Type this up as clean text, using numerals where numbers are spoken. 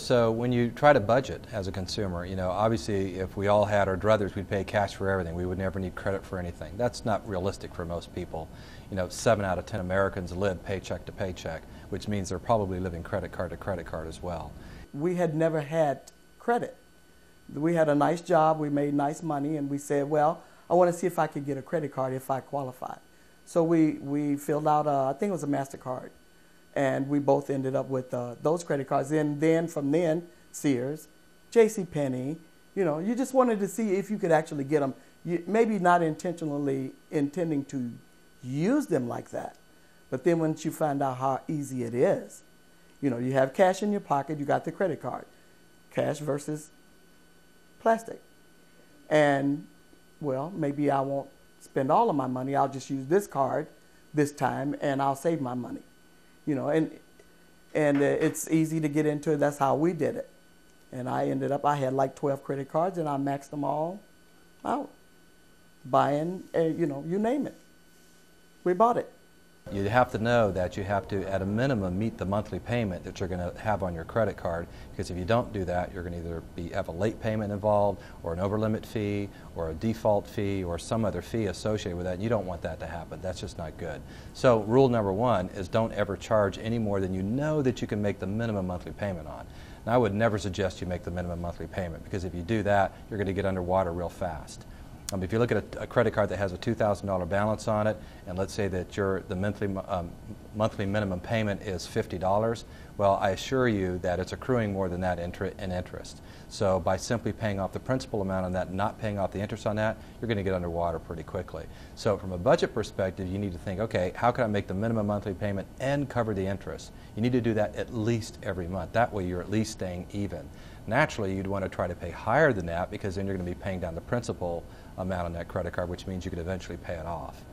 So when you try to budget as a consumer, obviously if we all had our druthers, we'd pay cash for everything. We would never need credit for anything. That's not realistic for most people. 7 out of 10 Americans live paycheck to paycheck, which means they're probably living credit card to credit card as well. We had never had credit. We had a nice job, we made nice money, and we said, well, I want to see if I could get a credit card if I qualified. So we filled out, I think it was a MasterCard, and we both ended up with those credit cards. And then from then, Sears, JCPenney, you just wanted to see if you could actually get them, maybe not intentionally intending to use them like that. But then once you find out how easy it is, you have cash in your pocket, you got the credit card, cash versus plastic. And, well, maybe I won't spend all of my money. I'll just use this card this time and I'll save my money. And it's easy to get into it. That's how we did it. And I had like 12 credit cards and I maxed them all out. Buying, you name it. We bought it. You have to know that you have to, at a minimum, meet the monthly payment that you're going to have on your credit card, because if you don't do that, you're going to either have a late payment involved, or an overlimit fee, or a default fee, or some other fee associated with that. You don't want that to happen. That's just not good. So rule number one is don't ever charge any more than you know that you can make the minimum monthly payment on. Now, I would never suggest you make the minimum monthly payment, because if you do that, you're going to get underwater real fast. If you look at a credit card that has a $2,000 balance on it, and let's say that the monthly minimum payment is $50, well, I assure you that it's accruing more than that in interest. So by simply paying off the principal amount on that and not paying off the interest on that, you're going to get underwater pretty quickly. So from a budget perspective, you need to think, okay, how can I make the minimum monthly payment and cover the interest? You need to do that at least every month. That way you're at least staying even. Naturally, you'd want to try to pay higher than that, because then you're going to be paying down the principal amount on that credit card, which means you could eventually pay it off.